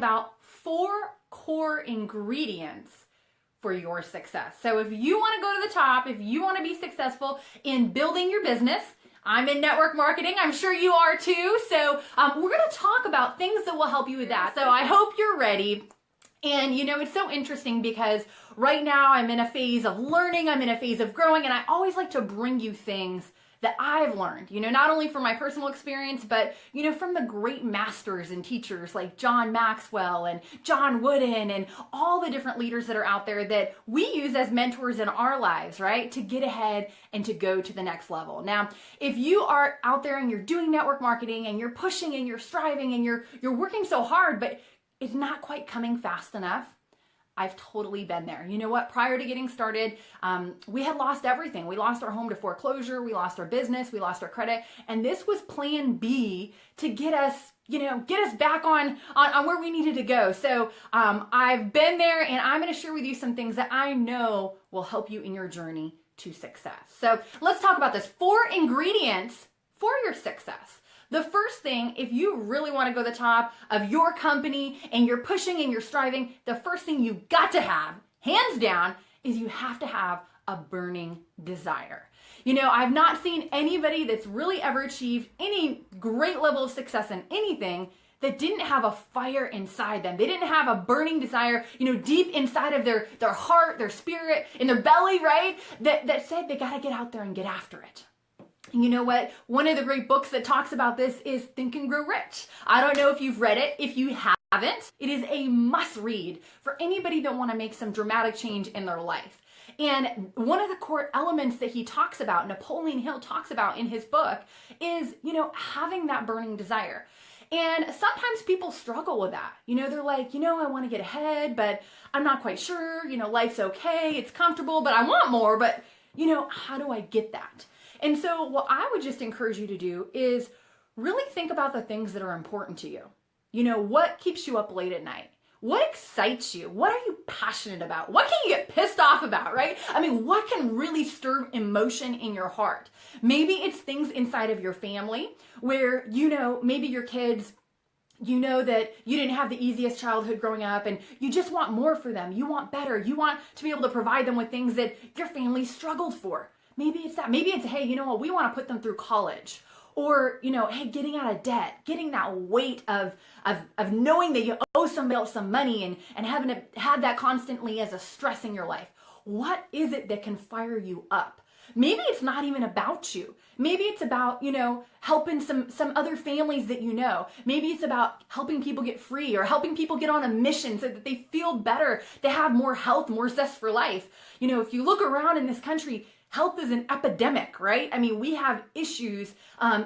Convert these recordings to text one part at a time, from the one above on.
about 4 core ingredients for your success. So if you want to go to the top, if you want to be successful in building your business, I'm in network marketing. I'm sure you are too. So we're going to talk about things that will help you with that. So I hope you're ready. And you know, it's so interesting because right now I'm in a phase of learning, I'm in a phase of growing, and I always like to bring you things that I've learned, you know, not only from my personal experience, but, you know, from the great masters and teachers like John Maxwell and John Wooden and all the different leaders that are out there that we use as mentors in our lives, right? To get ahead and to go to the next level. Now, if you are out there and you're doing network marketing and you're pushing and you're striving and you're working so hard, but it's not quite coming fast enough, I've totally been there. You know what? Prior to getting started, we had lost everything. We lost our home to foreclosure. We lost our business. We lost our credit. And this was plan B to get us, you know, get us back on where we needed to go. So I've been there, and I'm going to share with you some things that I know will help you in your journey to success. So let's talk about this. 4 ingredients for your success. The first thing, if you really want to go to the top of your company and you're pushing and you're striving, the first thing you got to have, hands down, is you have to have a burning desire. You know, I've not seen anybody that's really ever achieved any great level of success in anything that didn't have a fire inside them. They didn't have a burning desire, you know, deep inside of their heart, their spirit, in their belly, right? That said they got to get out there and get after it. You know what? One of the great books that talks about this is Think and Grow Rich. I don't know if you've read it. If you haven't, it is a must read for anybody that want to make some dramatic change in their life. And one of the core elements that he talks about, Napoleon Hill talks about in his book, is, you know, having that burning desire. And sometimes people struggle with that. You know, they're like, you know, I want to get ahead, but I'm not quite sure. You know, life's okay. It's comfortable, but I want more. But, you know, how do I get that? And so what I would just encourage you to do is really think about the things that are important to you. You know, what keeps you up late at night? What excites you? What are you passionate about? What can you get pissed off about, right? I mean, what can really stir emotion in your heart? Maybe it's things inside of your family where, you know, maybe your kids, you know that you didn't have the easiest childhood growing up and you just want more for them. You want better. You want to be able to provide them with things that your family struggled for. Maybe it's that. Maybe it's, hey, you know what, we want to put them through college. Or, you know, hey, getting out of debt, getting that weight of knowing that you owe somebody else some money and having to have that constantly as a stress in your life. What is it that can fire you up? Maybe it's not even about you. Maybe it's about, you know, helping some other families that you know. Maybe it's about helping people get free or helping people get on a mission so that they feel better, they have more health, more zest for life. You know, if you look around in this country, health is an epidemic, right? I mean, we have issues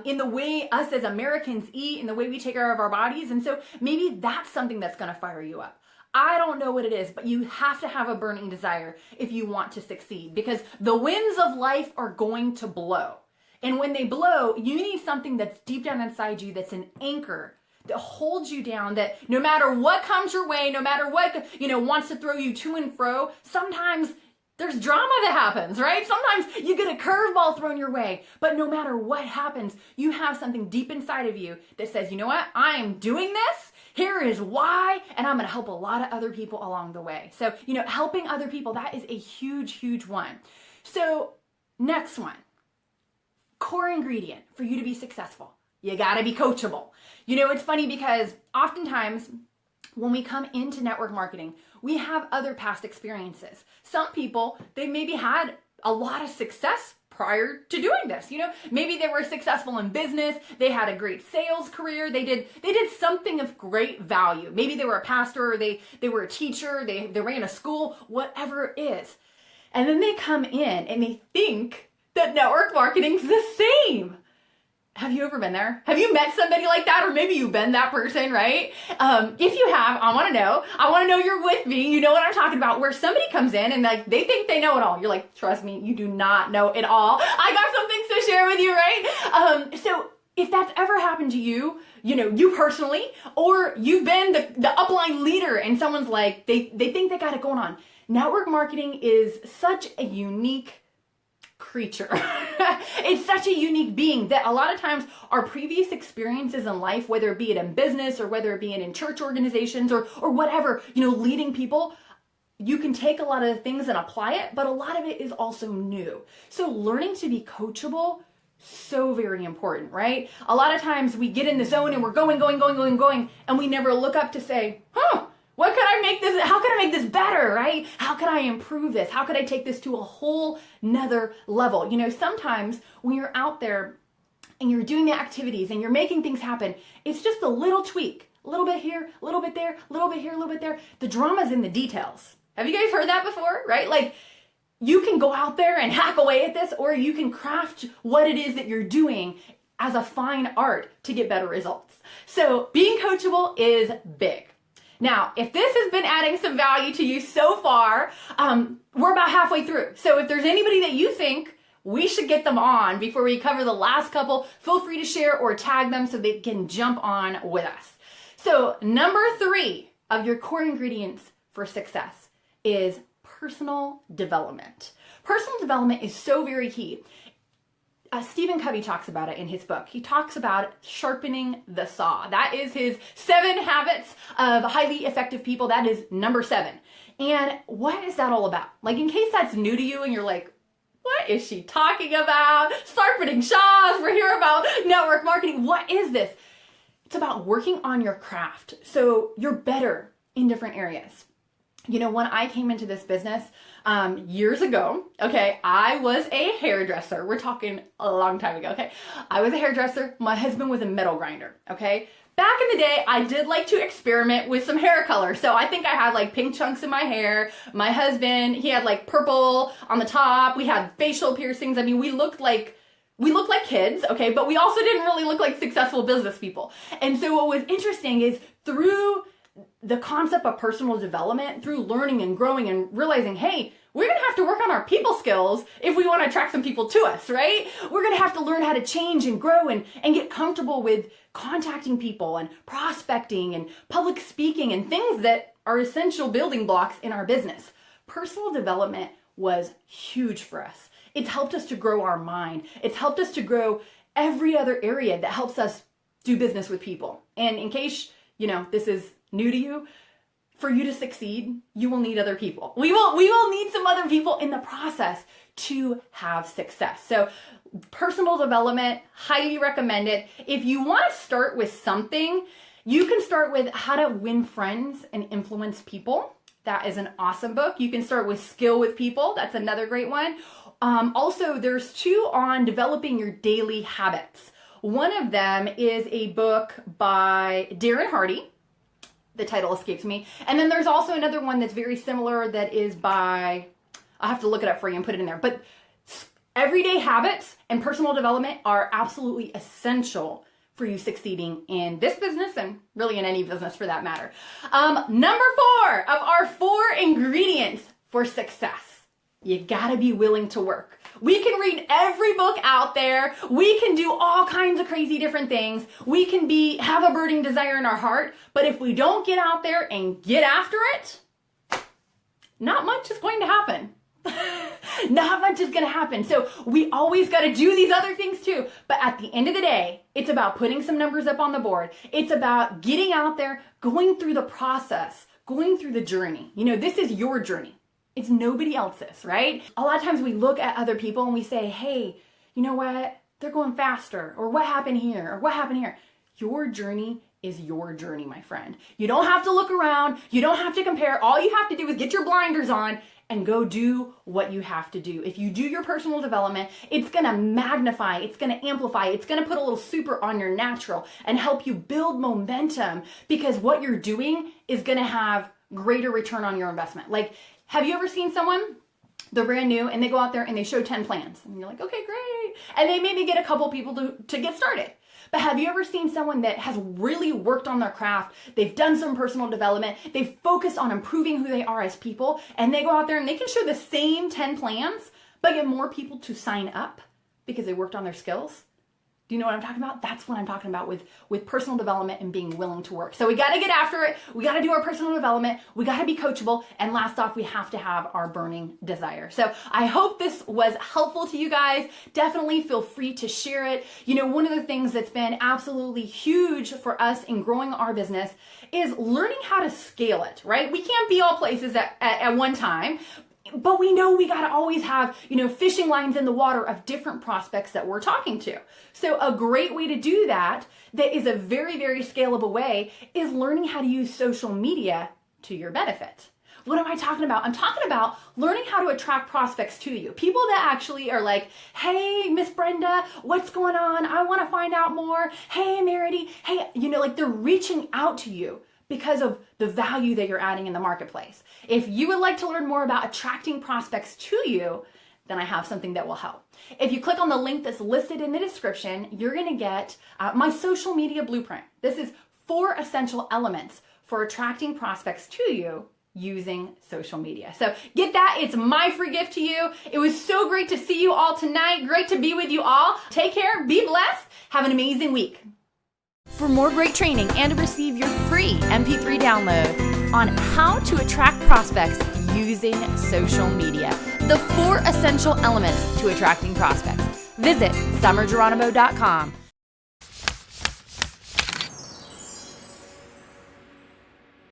in the way us as Americans eat, in the way we take care of our bodies. And so maybe that's something that's going to fire you up. I don't know what it is, but you have to have a burning desire if you want to succeed, because the winds of life are going to blow. And when they blow, you need something that's deep down inside you that's an anchor that holds you down, that no matter what comes your way, no matter what, you know, wants to throw you to and fro, sometimes there's drama that happens, right? Sometimes you get a curveball thrown your way, but no matter what happens, you have something deep inside of you that says, you know what? I'm doing this. Here is why, and I'm going to help a lot of other people along the way. So, you know, helping other people, that is a huge, huge one. So next one, core ingredient for you to be successful. You got to be coachable. You know, it's funny because oftentimes when we come into network marketing, we have other past experiences. Some people, they maybe had a lot of success prior to doing this. You know, maybe they were successful in business, they had a great sales career, they did something of great value. Maybe they were a pastor, or they were a teacher, they ran a school, whatever it is. And then they come in and they think that network marketing's the same. Have you ever been there? Have you met somebody like that? Or maybe you've been that person, right? If you have, I want to know you're with me. You know what I'm talking about, where somebody comes in and like they think they know it all. You're like, trust me, you do not know it all. I got some things to share with you, right? So if that's ever happened to you, you know, you personally, or you've been the upline leader and someone's like, they think they got it going on. Network marketing is such a unique creature. It's such a unique being that a lot of times our previous experiences in life, whether it be it in business or whether it be in church organizations or whatever, leading people, you can take a lot of the things and apply it, but a lot of it is also new. So learning to be coachable, so very important, right? A lot of times we get in the zone and we're going, and we never look up to say, what could I make this, how can I make this better, right? How can I improve this? How could I take this to a whole nother level? Sometimes when you're out there and you're doing the activities and you're making things happen, it's just a little tweak, a little bit here, a little bit there, a little bit here, a little bit there. The drama's in the details. Have you guys heard that before, right? Like, you can go out there and hack away at this, or you can craft what it is that you're doing as a fine art to get better results. So being coachable is big. Now, if this has been adding some value to you so far, we're about halfway through. So if there's anybody that you think we should get them on before we cover the last couple, feel free to share or tag them so they can jump on with us. So number 3 of your core ingredients for success is personal development. Personal development is so very key. Stephen Covey talks about it in his book. He talks about sharpening the saw. That is his 7 habits of highly effective people. That is number 7. And what is that all about? Like, in case that's new to you and you're like, what is she talking about? Sharpening saws. We're here about network marketing. What is this? It's about working on your craft so you're better in different areas. When I came into this business years ago, okay, I was a hairdresser. We're talking a long time ago, okay? I was a hairdresser. My husband was a metal grinder, okay? Back in the day, I did like to experiment with some hair color. So I think I had like pink chunks in my hair. My husband, he had like purple on the top. We had facial piercings. I mean, we looked like kids, okay? But we also didn't really look like successful business people. And so what was interesting is through the concept of personal development, through learning and growing and realizing, hey, we're going to have to work on our people skills if we want to attract some people to us, right? We're going to have to learn how to change and grow and get comfortable with contacting people and prospecting and public speaking and things that are essential building blocks in our business. Personal development was huge for us. It's helped us to grow our mind. It's helped us to grow every other area that helps us do business with people. And in case, this is new to you, for you to succeed, you will need other people. We will need some other people in the process to have success. So personal development, highly recommend it. If you want to start with something, you can start with How to Win Friends and Influence People. That is an awesome book. You can start with Skill with People. That's another great one. Also, there's 2 on developing your daily habits. One of them is a book by Darren Hardy. The title escapes me. And then there's also another one that's very similar that is by, I'll have to look it up for you and put it in there. But everyday habits and personal development are absolutely essential for you succeeding in this business and really in any business for that matter. Number 4 of our 4 ingredients for success. You gotta be willing to work. We can read every book out there. We can do all kinds of crazy different things. We can have a burning desire in our heart, but if we don't get out there and get after it, not much is going to happen. Not much is going to happen. So we always got to do these other things too. But at the end of the day, it's about putting some numbers up on the board. It's about getting out there, going through the process, going through the journey. This is your journey. It's nobody else's, right? A lot of times we look at other people and we say, hey, you know what? They're going faster, or what happened here, or what happened here. Your journey is your journey, my friend. You don't have to look around. You don't have to compare. All you have to do is get your blinders on and go do what you have to do. If you do your personal development, it's going to magnify, it's going to amplify, it's going to put a little super on your natural and help you build momentum, because what you're doing is going to have greater return on your investment. Like, have you ever seen someone, they're brand new and they go out there and they show 10 plans and you're like, okay, great. And they maybe get a couple people to get started. But have you ever seen someone that has really worked on their craft? They've done some personal development. They've focused on improving who they are as people, and they go out there and they can show the same 10 plans, but get more people to sign up because they worked on their skills? Do you know what I'm talking about? That's what I'm talking about with personal development and being willing to work. So we got to get after it. We got to do our personal development. We got to be coachable. And last off, we have to have our burning desire. So I hope this was helpful to you guys. Definitely feel free to share it. You know, one of the things that's been absolutely huge for us in growing our business is learning how to scale it, right? We can't be all places at one time. But we know we got to always have, fishing lines in the water of different prospects that we're talking to. So a great way to do that is a very, very scalable way, is learning how to use social media to your benefit. What am I talking about? I'm talking about learning how to attract prospects to you. People that actually are like, hey, Miss Brenda, what's going on? I want to find out more. Hey, Meredy. Hey, they're reaching out to you because of the value that you're adding in the marketplace. If you would like to learn more about attracting prospects to you, then I have something that will help. If you click on the link that's listed in the description, you're gonna get my social media blueprint. This is 4 essential elements for attracting prospects to you using social media. So get that, it's my free gift to you. It was so great to see you all tonight. Great to be with you all. Take care, be blessed, have an amazing week. For more great training and to receive your free MP3 download on how to attract prospects using social media, the 4 essential elements to attracting prospects, visit summergeronimo.com.